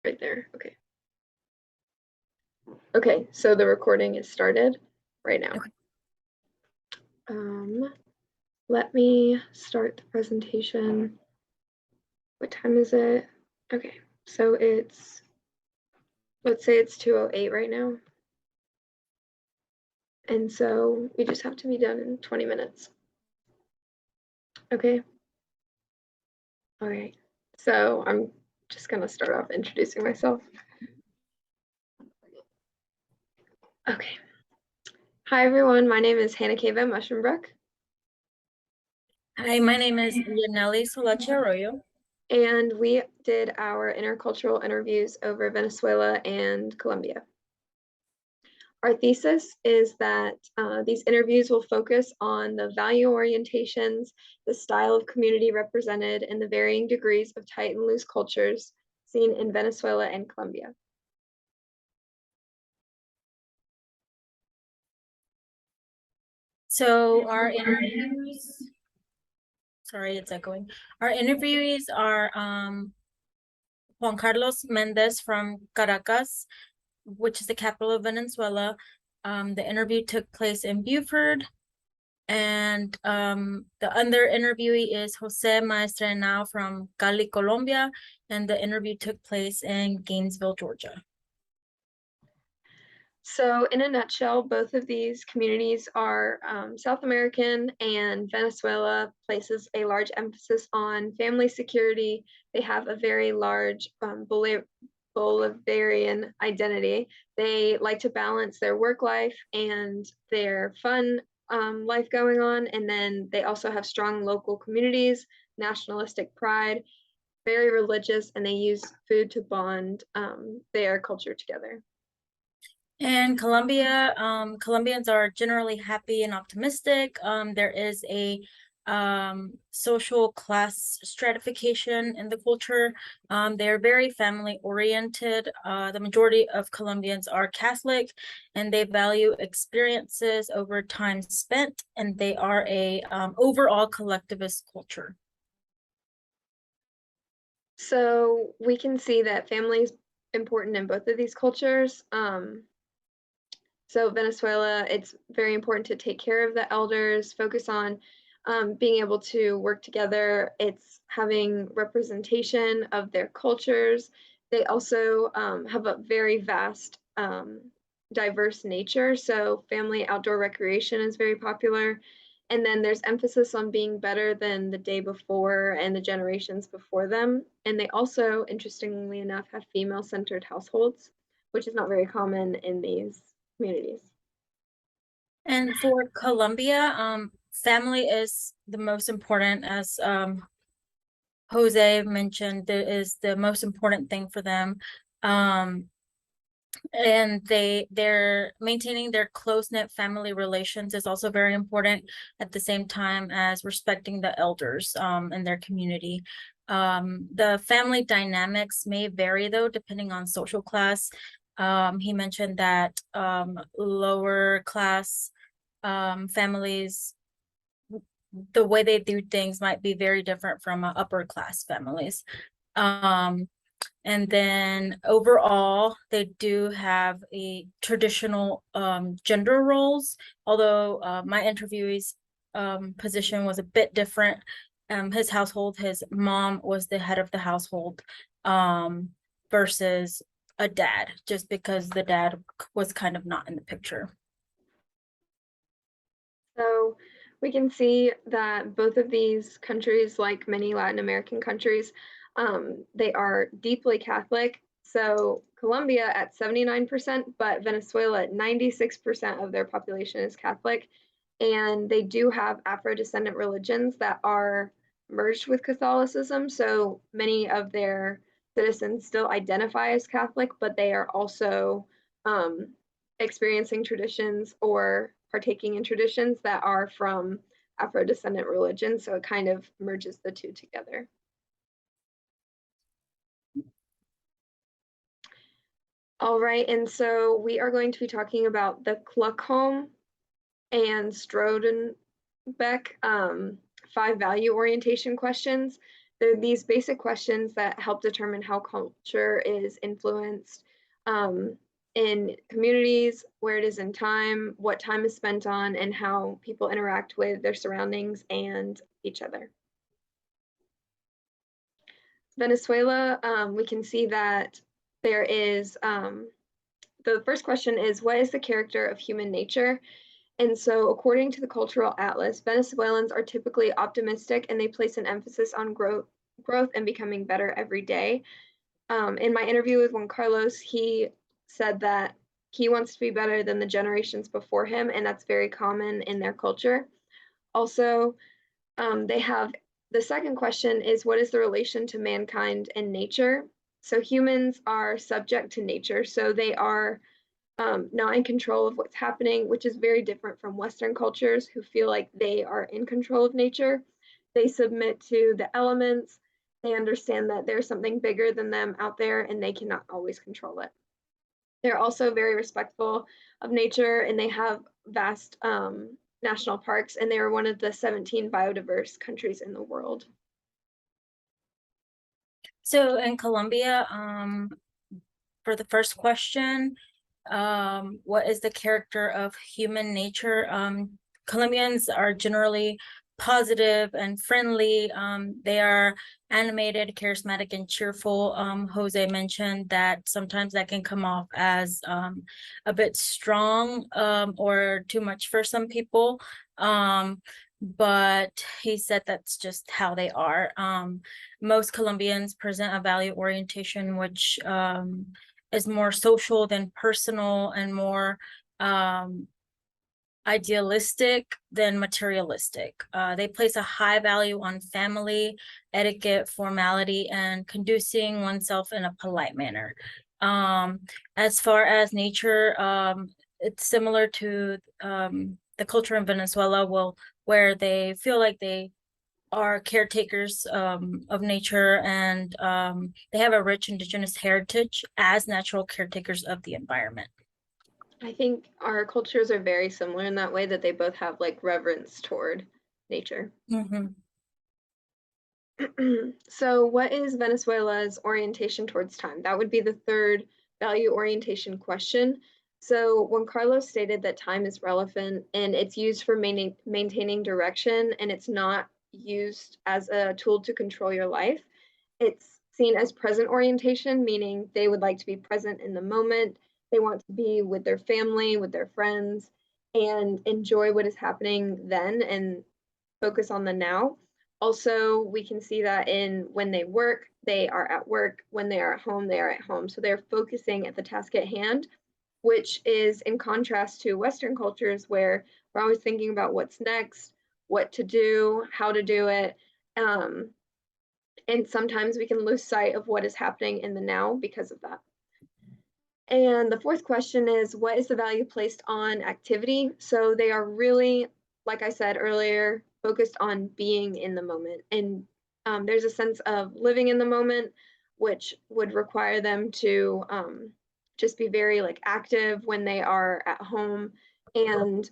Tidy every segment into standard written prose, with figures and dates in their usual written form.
right there. Okay. Okay, so the recording is started right now. Okay. Let me start the presentation. What time is it? Okay, so let's say it's 2:08 right now. And so we just have to be done in 20 minutes. Okay. All right. So I'm just gonna start off introducing myself. Okay. Hi everyone, my name is Hannah Kava Mushrombrook. Hi, my name is Yaneli Solache Arroyo. And we did our intercultural interviews over Venezuela and Colombia. Our thesis is that these interviews will focus on the value orientations, the style of community represented, and the varying degrees of tight and loose cultures seen in Venezuela and Colombia. So our interviews, sorry, it's echoing. Our interviewees are Juan Carlos Mendez from Caracas, which is the capital of Venezuela. The interview took place in Beaufort. And the other interviewee is Jose Maestrenao from Cali, Colombia, and the interview took place in Gainesville, Georgia. So in a nutshell, both of these communities are South American, and Venezuela places a large emphasis on family security. They have a very large Bolivarian identity. They like to balance their work life and their fun life going on. And then they also have strong local communities, nationalistic pride, very religious, and they use food to bond their culture together. In Colombia, Colombians are generally happy and optimistic. There is a social class stratification in the culture. They're very family oriented. The majority of Colombians are Catholic, and they value experiences over time spent, and they are a overall collectivist culture. So we can see that family is important in both of these cultures. So Venezuela, it's very important to take care of the elders, focus on being able to work together. It's having representation of their cultures. They also have a very vast, diverse nature. So family outdoor recreation is very popular. And then there's emphasis on being better than the day before and the generations before them. And they also, interestingly enough, have female-centered households, which is not very common in these communities. And for Colombia, family is the most important, as Jose mentioned, that is the most important thing for them. And they're maintaining their close-knit family relations is also very important, at the same time as respecting the elders in their community. The family dynamics may vary though, depending on social class. He mentioned that lower class families, the way they do things might be very different from upper class families. And then overall, they do have a traditional gender roles, although my interviewee's position was a bit different. His household, his mom was the head of the household versus a dad, just because the dad was kind of not in the picture. So we can see that both of these countries, like many Latin American countries, they are deeply Catholic. So Colombia at 79%, but Venezuela at 96% of their population is Catholic. And they do have Afro-descendant religions that are merged with Catholicism. So many of their citizens still identify as Catholic, but they are also experiencing traditions or partaking in traditions that are from Afro-descendant religions. So it kind of merges the two together. All right, and so we are going to be talking about the Kluckholm and Strodenbeck 5 value orientation questions. They're these basic questions that help determine how culture is influenced in communities, where it is in time, what time is spent on, and how people interact with their surroundings and each other. Venezuela, we can see that there is, the first question is, what is the character of human nature? And so, according to the Cultural Atlas, Venezuelans are typically optimistic and they place an emphasis on growth and becoming better every day. In my interview with Juan Carlos, he said that he wants to be better than the generations before him, and that's very common in their culture. Also, they have the second question is, what is the relation to mankind and nature? So humans are subject to nature, so they are not in control of what's happening, which is very different from Western cultures who feel like they are in control of nature. They submit to the elements. They understand that there's something bigger than them out there and they cannot always control it. They're also very respectful of nature and they have vast national parks, and they are one of the 17 biodiverse countries in the world. So in Colombia, for the first question, what is the character of human nature? Colombians are generally positive and friendly. They are animated, charismatic, and cheerful. Jose mentioned that sometimes that can come off as a bit strong or too much for some people. But he said that's just how they are. Most Colombians present a value orientation, which is more social than personal and more idealistic than materialistic. They place a high value on family, etiquette, formality, and conducing oneself in a polite manner. As far as nature, it's similar to the culture in Venezuela, where they feel like they are caretakers of nature, and they have a rich indigenous heritage as natural caretakers of the environment. I think our cultures are very similar in that way, that they both have like reverence toward nature. Mm-hmm. So, what is Venezuela's orientation towards time? That would be the third value orientation question. So, when Carlos stated that time is relevant and it's used for maintaining direction and it's not used as a tool to control your life, it's seen as present orientation, meaning they would like to be present in the moment. They want to be with their family, with their friends, and enjoy what is happening then and focus on the now. Also, we can see that in when they work, they are at work. When they are at home, they are at home. So they're focusing at the task at hand, which is in contrast to Western cultures where we're always thinking about what's next, what to do, how to do it. And sometimes we can lose sight of what is happening in the now because of that. And the fourth question is, what is the value placed on activity? So they are really, like I said earlier, focused on being in the moment. And there's a sense of living in the moment, which would require them to just be very like active when they are at home. And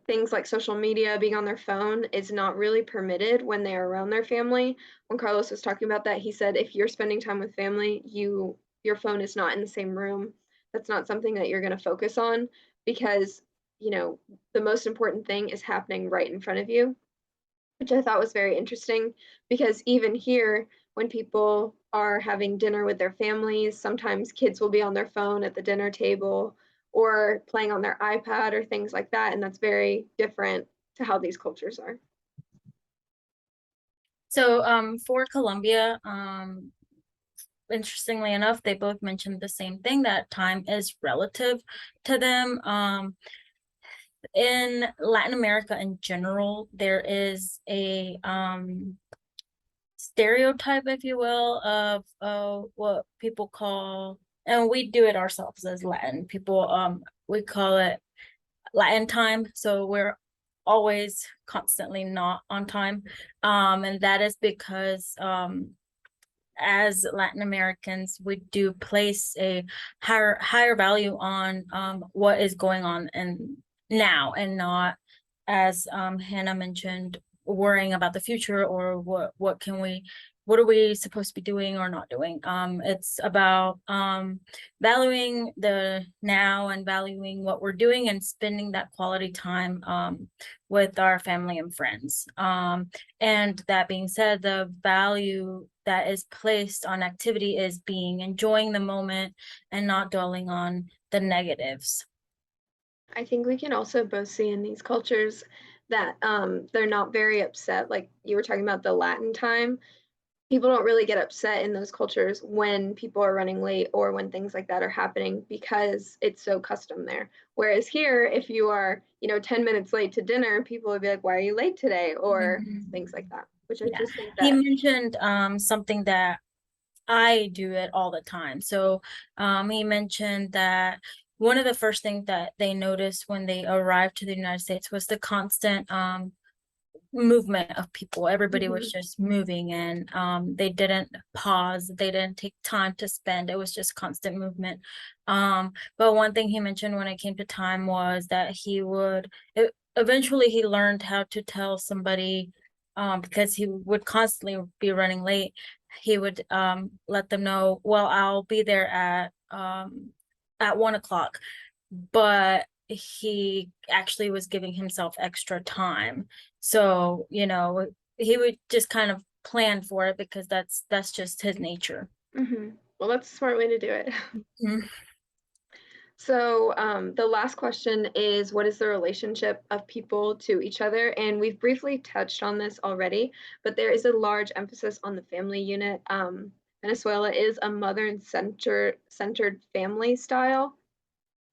things like social media, being on their phone is not really permitted when they are around their family. When Carlos was talking about that, he said if you're spending time with family, your phone is not in the same room. That's not something that you're going to focus on, because the most important thing is happening right in front of you, which I thought was very interesting, because even here, when people are having dinner with their families, sometimes kids will be on their phone at the dinner table or playing on their iPad or things like that. And that's very different to how these cultures are. So for Colombia, interestingly enough, they both mentioned the same thing, that time is relative to them. In Latin America in general, there is a stereotype, if you will, of what people call, and we do it ourselves as Latin people, we call it Latin time. So we're always constantly not on time. And that is because as Latin Americans, we do place a higher value on what is going on and now, and not, as Hannah mentioned, worrying about the future or what can we what are we supposed to be doing or not doing. It's about valuing the now and valuing what we're doing and spending that quality time with our family and friends. And that being said, the value that is placed on activity is being enjoying the moment and not dwelling on the negatives. I think we can also both see in these cultures that they're not very upset. Like you were talking about the Latin time, people don't really get upset in those cultures when people are running late or when things like that are happening because it's so custom there. Whereas here, if you are, 10 minutes late to dinner, people would be like, "Why are you late today?" or Mhm. things like that, which I Yeah. just think He that. mentioned something that I do it all the time. So he mentioned that one of the first things that they noticed when they arrived to the United States was the constant movement of people. Everybody was Mhm. just moving, and they didn't pause, they didn't take time to spend. It was just constant movement. But one thing he mentioned when it came to time was that eventually he learned how to tell somebody, because he would constantly be running late. He would let them know, well, I'll be there at 1 o'clock, but he actually was giving himself extra time. So, he would just kind of plan for it because that's just his nature. Mhm. Well, that's a smart way to do it. Mhm. So, the last question is, what is the relationship of people to each other? And we've briefly touched on this already, but there is a large emphasis on the family unit. Venezuela is a mother and centered family style.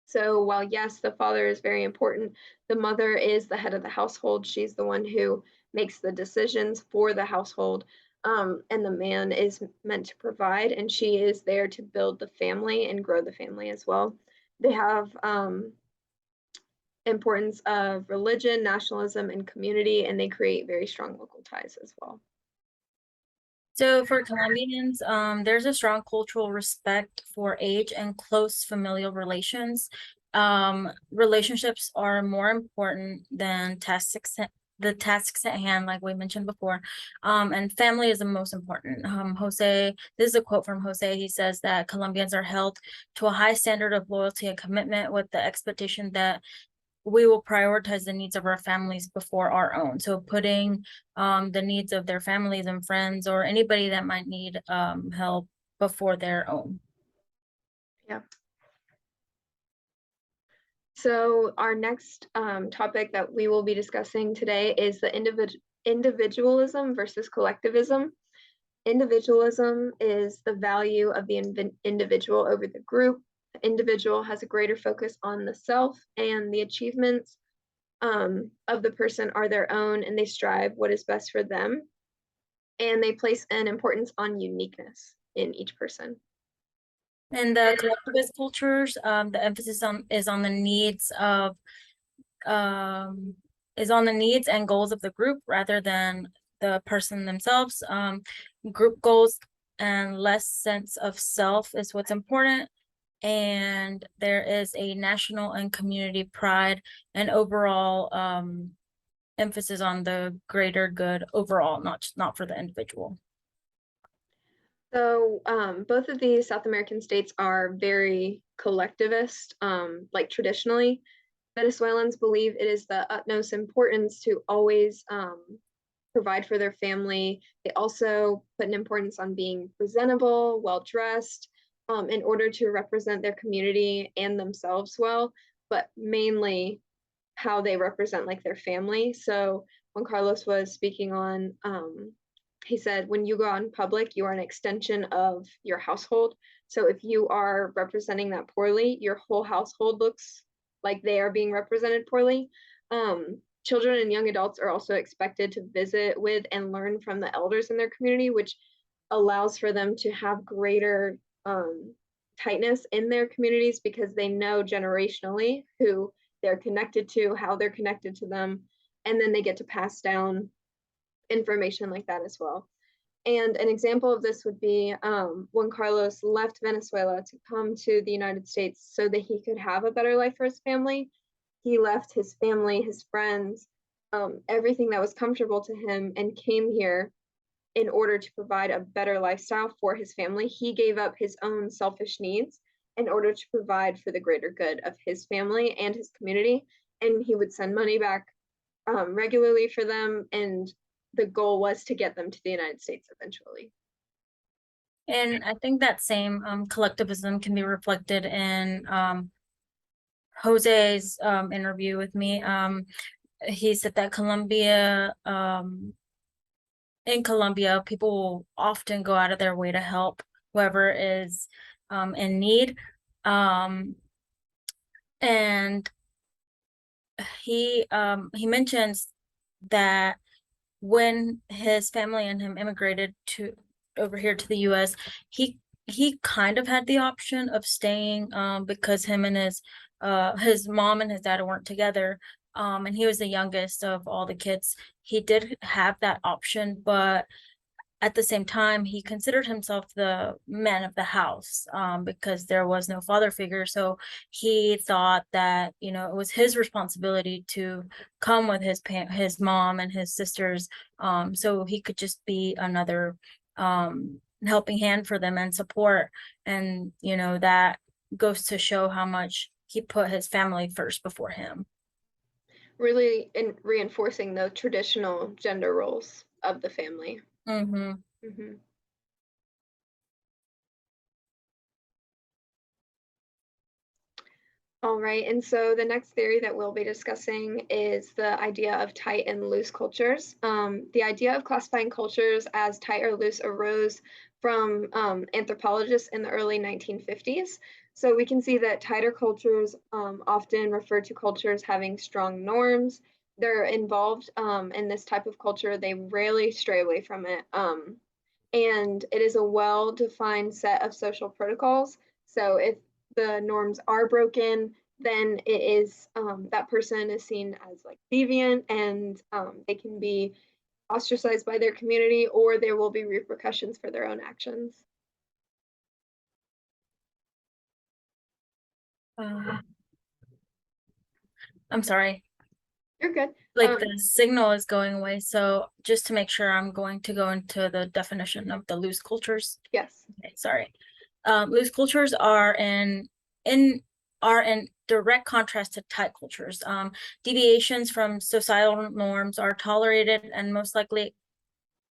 So while yes, the father is very important, the mother is the head of the household. She's the one who makes the decisions for the household. And the man is meant to provide, and she is there to build the family and grow the family as well. They have importance of religion, nationalism, and community, and they create very strong local ties as well. So for Colombians, there's a strong cultural respect for age and close familial relations. Relationships are more important than the tasks at hand, like we mentioned before. And family is the most important. This is a quote from Jose. He says that Colombians are held to a high standard of loyalty and commitment with the expectation that we will prioritize the needs of our families before our own. So putting the needs of their families and friends or anybody that might need help before their own. Yeah. So our next topic that we will be discussing today is the individualism versus collectivism. Individualism is the value of the individual over the group. The individual has a greater focus on the self, and the achievements of the person are their own, and they strive what is best for them. And they place an importance on uniqueness in each person. In the collectivist cultures, the emphasis is on the needs of um, and goals of the group rather than the person themselves. Group goals and less sense of self is what's important. And there is a national and community pride and overall emphasis on the greater good overall, not for the individual. So both of these South American states are very collectivist, like traditionally. Venezuelans believe it is the utmost importance to always provide for their family. They also put an importance on being presentable, well dressed, in order to represent their community and themselves well, but mainly how they represent like their family. So when Carlos was speaking on, he said, when you go out in public, you are an extension of your household. So if you are representing that poorly, your whole household looks like they are being represented poorly. Children and young adults are also expected to visit with and learn from the elders in their community, which allows for them to have greater tightness in their communities because they know generationally who they're connected to, how they're connected to them, and then they get to pass down information like that as well. And an example of this would be when Carlos left Venezuela to come to the United States so that he could have a better life for his family. He left his family, his friends, everything that was comfortable to him, and came here in order to provide a better lifestyle for his family, he gave up his own selfish needs in order to provide for the greater good of his family and his community. And he would send money back regularly for them, and the goal was to get them to the United States eventually. And I think that same collectivism can be reflected in Jose's interview with me. He said that in Colombia, people will often go out of their way to help whoever is in need. Um, and he mentions that when his family and him immigrated to over here to the US, he kind of had the option of staying because him and his mom and his dad weren't together. And he was the youngest of all the kids. He did have that option, but at the same time, he considered himself the man of the house because there was no father figure. So he thought that, you know, it was his responsibility to come with his mom and his sisters, so he could just be another helping hand for them and support. And, you know, that goes to show how much he put his family first before him. Really reinforcing the traditional gender roles of the family. Mm-hmm. Mhm. All right, and so the next theory that we'll be discussing is the idea of tight and loose cultures. The idea of classifying cultures as tight or loose arose from anthropologists in the early 1950s. So we can see that tighter cultures often refer to cultures having strong norms. They're involved in this type of culture. They rarely stray away from it. And it is a well-defined set of social protocols. So if the norms are broken, then it is that person is seen as like deviant, and they can be ostracized by their community, or there will be repercussions for their own actions. Uh, I'm sorry. You're good. Like the signal is going away. So just to make sure, I'm going to go into the definition of the loose cultures. Yes. Okay, sorry. Loose cultures in are in direct contrast to tight cultures. Deviations from societal norms are tolerated, and most likely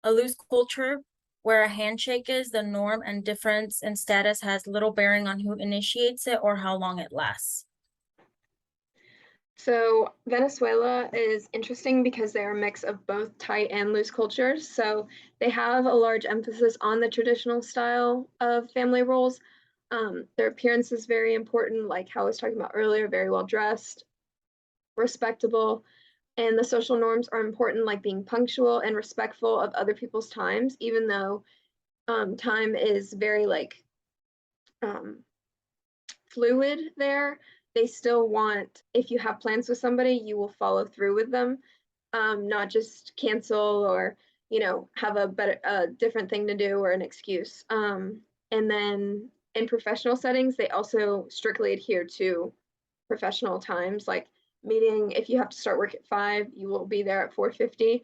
a loose culture where a handshake is the norm and difference in status has little bearing on who initiates it or how long it lasts. So Venezuela is interesting because they're a mix of both tight and loose cultures. So they have a large emphasis on the traditional style of family roles. Their appearance is very important, like how I was talking about earlier, very well dressed, respectable, and the social norms are important, like being punctual and respectful of other people's times, even though time is very like um, fluid there. They still want, if you have plans with somebody, you will follow through with them, not just cancel or, you know, have a different thing to do or an excuse. And then in professional settings, they also strictly adhere to professional times, like meeting, if you have to start work at 5, you will be there at 4:50.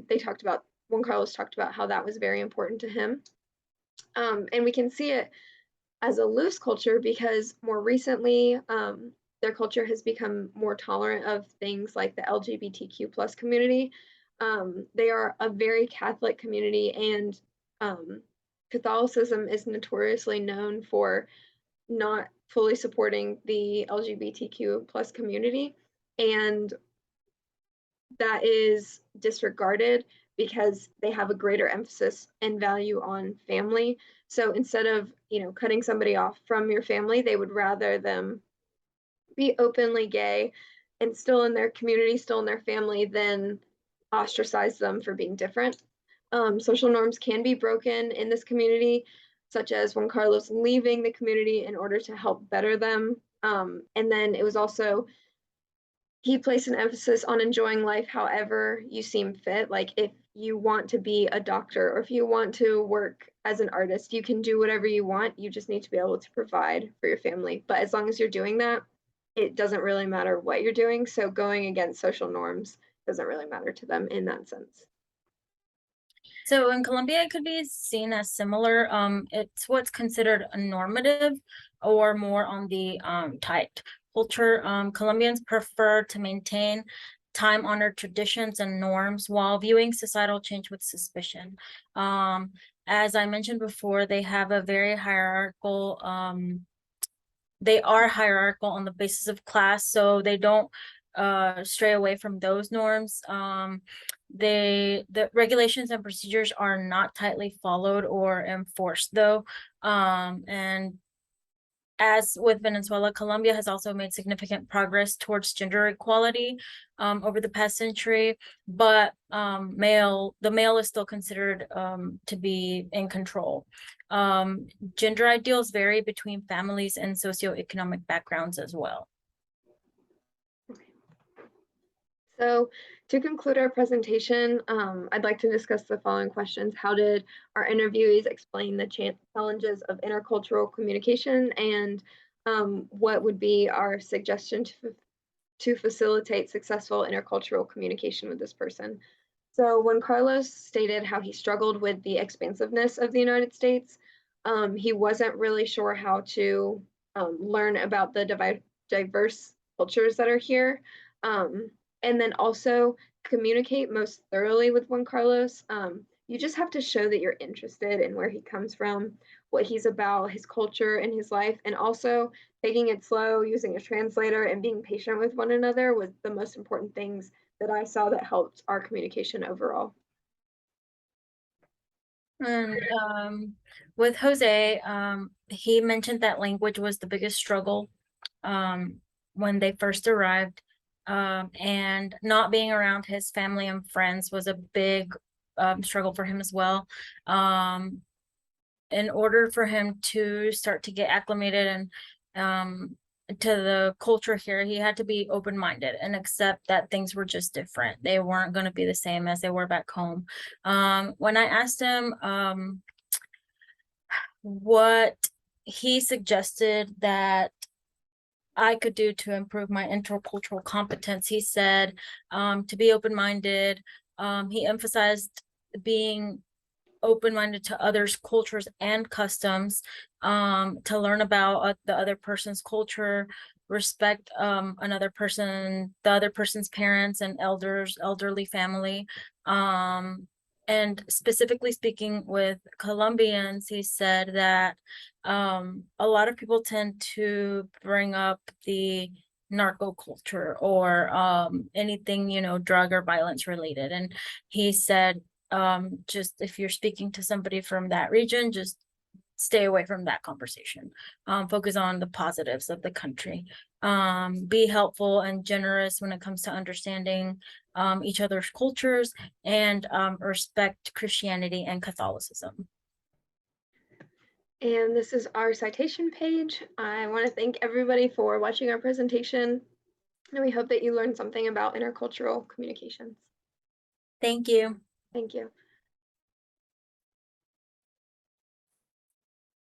They talked about, Juan Carlos talked about how that was very important to him. And we can see it as a loose culture because more recently, their culture has become more tolerant of things like the LGBTQ plus community. They are a very Catholic community, and Catholicism is notoriously known for not fully supporting the LGBTQ plus community, and that is disregarded because they have a greater emphasis and value on family. So instead of, you know, cutting somebody off from your family, they would rather them be openly gay and still in their community, still in their family, than ostracize them for being different. Social norms can be broken in this community, such as when Carlos leaving the community in order to help better them. And then it was also, he placed an emphasis on enjoying life however you seem fit. Like if you want to be a doctor or if you want to work as an artist, you can do whatever you want. You just need to be able to provide for your family. But as long as you're doing that, it doesn't really matter what you're doing. So going against social norms doesn't really matter to them in that sense. So in Colombia, it could be seen as similar. It's what's considered a normative or more on the tight culture. Colombians prefer to maintain time-honored traditions and norms while viewing societal change with suspicion. Um, as I mentioned before, they have a very hierarchical they are hierarchical on the basis of class, so they don't stray away from those norms. The regulations and procedures are not tightly followed or enforced though. And as with Venezuela, Colombia has also made significant progress towards gender equality over the past century, but the male is still considered to be in control. Gender ideals vary between families and socioeconomic backgrounds as well. So to conclude our presentation, I'd like to discuss the following questions. How did our interviewees explain the challenges of intercultural communication, and what would be our suggestion to facilitate successful intercultural communication with this person? So when Carlos stated how he struggled with the expansiveness of the United States, he wasn't really sure how to learn about the diverse cultures that are here. Um, and then also communicate most thoroughly with Juan Carlos. You just have to show that you're interested in where he comes from, what he's about, his culture, and his life, and also taking it slow, using a translator, and being patient with one another was the most important things that I saw that helped our communication overall. And with Jose, he mentioned that language was the biggest struggle um, when they first arrived. And not being around his family and friends was a big struggle for him as well. In order for him to start to get acclimated and to the culture here, he had to be open-minded and accept that things were just different. They weren't going to be the same as they were back home. When I asked him what he suggested that I could do to improve my intercultural competence, he said to be open-minded. He emphasized being open-minded to others' cultures and customs, to learn about the other person's culture, respect the other person's parents and elderly family. And specifically speaking with Colombians, he said that a lot of people tend to bring up the narco culture or anything, drug or violence related. And he said, just if you're speaking to somebody from that region, just stay away from that conversation. Focus on the positives of the country. Be helpful and generous when it comes to understanding each other's cultures, and respect Christianity and Catholicism. And this is our citation page. I want to thank everybody for watching our presentation, and we hope that you learned something about intercultural communications. Thank you. Thank you.